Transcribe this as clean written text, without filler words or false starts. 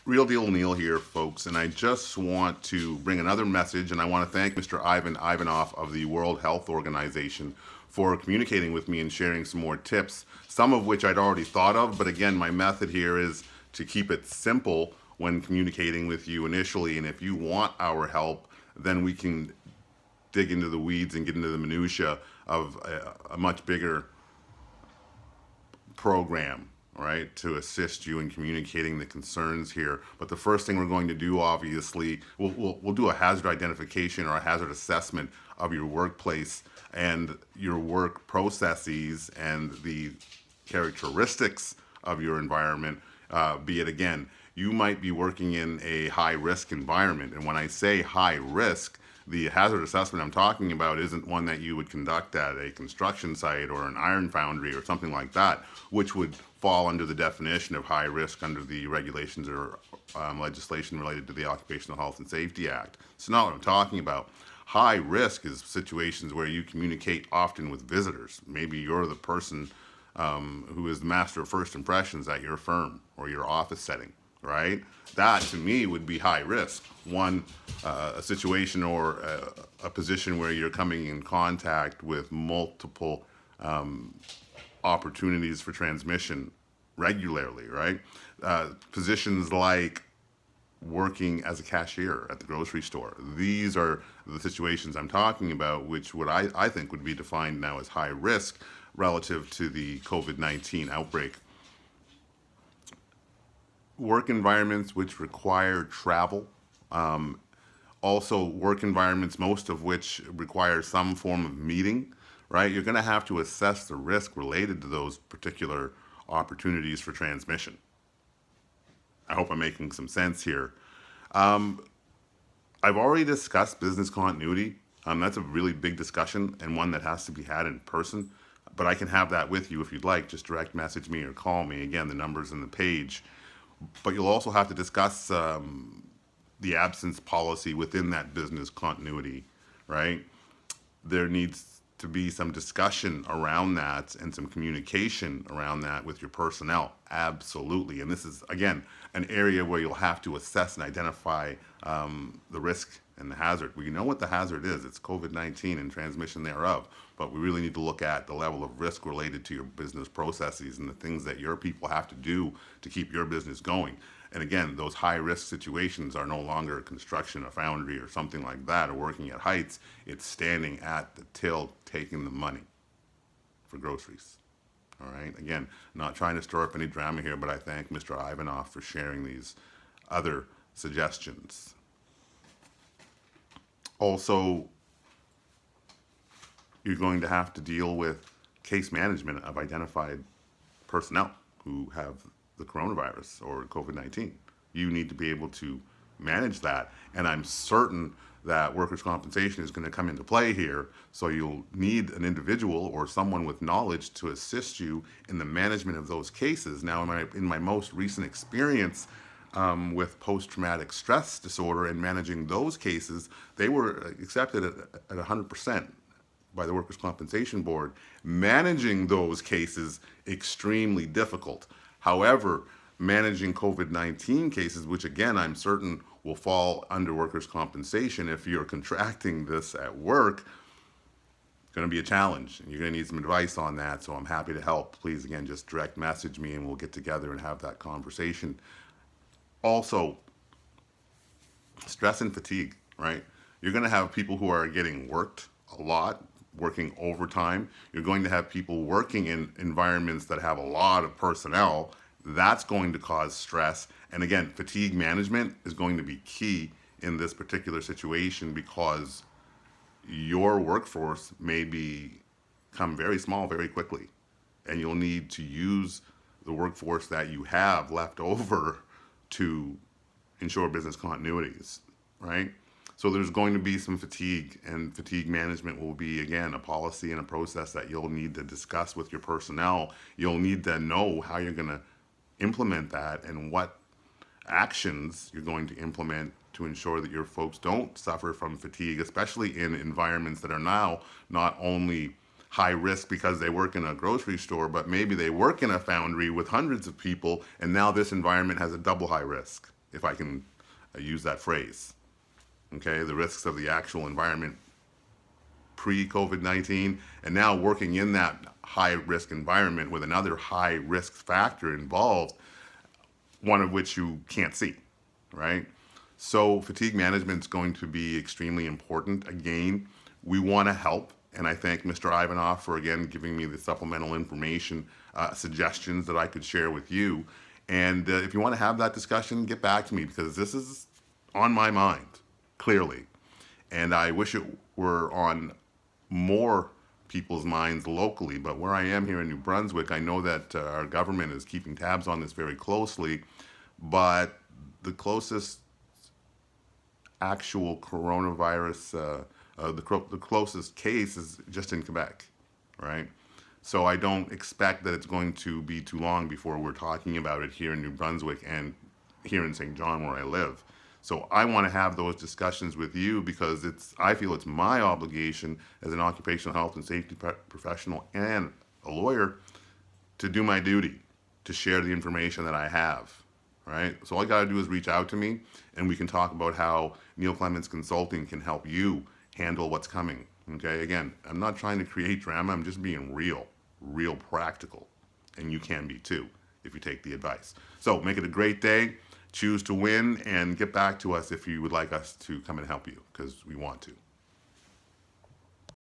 Real Deal Neil here, folks, and I just want to bring another message, and I want to thank Mr. Ivan Ivanov of the World Health Organization for communicating with me and sharing some more tips, some of which I'd already thought of, but again, my method here is to keep it simple when communicating with you initially, and if you want our help, then we can dig into the weeds and get into the minutia of a much bigger program, right, to assist you in communicating the concerns here. But the first thing we're going to do, obviously, we'll do a hazard identification or a hazard assessment of your workplace and your work processes and the characteristics of your environment. Be it, again, you might be working in a high risk environment. And when I say high risk, the hazard assessment I'm talking about isn't one that you would conduct at a construction site or an iron foundry or something like that, which would fall under the definition of high risk under the regulations or legislation related to the Occupational Health and Safety Act. It's not what I'm talking about. High risk is situations where you communicate often with visitors. Maybe you're the person who is the master of first impressions at your firm or your office setting, right? That to me would be high risk. One, a situation or a position where you're coming in contact with multiple opportunities for transmission regularly, right? Positions like working as a cashier at the grocery store. These are the situations I'm talking about, which what I think would be defined now as high risk relative to the COVID-19 outbreak. Work environments which require travel, also work environments, most of which require some form of meeting, right? You're going to have to assess the risk related to those particular opportunities for transmission. I hope I'm making some sense here. I've already discussed business continuity. That's a really big discussion and one that has to be had in person, but I can have that with you if you'd like. Just direct message me or call me. Again, the number's in the page. But you'll also have to discuss the absence policy within that business continuity, right? There needs to be some discussion around that and some communication around that with your personnel. Absolutely. And this is, again, an area where you'll have to assess and identify the risk and the hazard. We know what the hazard is. It's COVID-19 and transmission thereof. But we really need to look at the level of risk related to your business processes and the things that your people have to do to keep your business going. And again, those high risk situations are no longer construction, a foundry or something like that, or working at heights. It's standing at the till taking the money for groceries. All right. Again, not trying to stir up any drama here, but I thank Mr. Ivanov for sharing these other suggestions. Also, you're going to have to deal with case management of identified personnel who have the coronavirus or COVID-19. You need to be able to manage that. And I'm certain that workers' compensation is going to come into play here. So you'll need an individual or someone with knowledge to assist you in the management of those cases. Now, in my most recent experience with post-traumatic stress disorder and managing those cases, they were accepted at 100% by the Workers' Compensation Board. Managing those cases, extremely difficult. However, managing COVID-19 cases, which again, I'm certain will fall under workers' compensation if you're contracting this at work, going to be a challenge. And you're going to need some advice on that. So I'm happy to help. Please, again, just direct message me and we'll get together and have that conversation. Also, stress and fatigue, right? You're going to have people who are getting worked a lot, working overtime. You're going to have people working in environments that have a lot of personnel. That's going to cause stress. And again, fatigue management is going to be key in this particular situation because your workforce may become very small very quickly. And you'll need to use the workforce that you have left over to ensure business continuities, right? So there's going to be some fatigue, and fatigue management will be, again, a policy and a process that you'll need to discuss with your personnel. You'll need to know how you're going to implement that and what actions you're going to implement to ensure that your folks don't suffer from fatigue, especially in environments that are now not only high risk because they work in a grocery store, but maybe they work in a foundry with hundreds of people, and now this environment has a double high risk. if I can use that phrase. Okay, the risks of the actual environment pre-COVID-19, and now working in that high-risk environment with another high-risk factor involved, one of which you can't see, right? So fatigue management is going to be extremely important. Again, we want to help, and I thank Mr. Ivanov for again giving me the supplemental information suggestions that I could share with you. And if you want to have that discussion, get back to me because this is on my mind, clearly. And I wish it were on more people's minds locally. But where I am here in New Brunswick, I know that our government is keeping tabs on this very closely. But the closest actual coronavirus, the closest case is just in Quebec, right? So I don't expect that it's going to be too long before we're talking about it here in New Brunswick and here in St. John where I live. So I want to have those discussions with you because I feel it's my obligation as an occupational health and safety professional and a lawyer to do my duty, to share the information that I have, right? So all you got to do is reach out to me and we can talk about how Neil Clements Consulting can help you handle what's coming, okay? Again, I'm not trying to create drama, I'm just being real practical. And you can be too if you take the advice. So make it a great day. Choose to win and get back to us if you would like us to come and help you because we want to.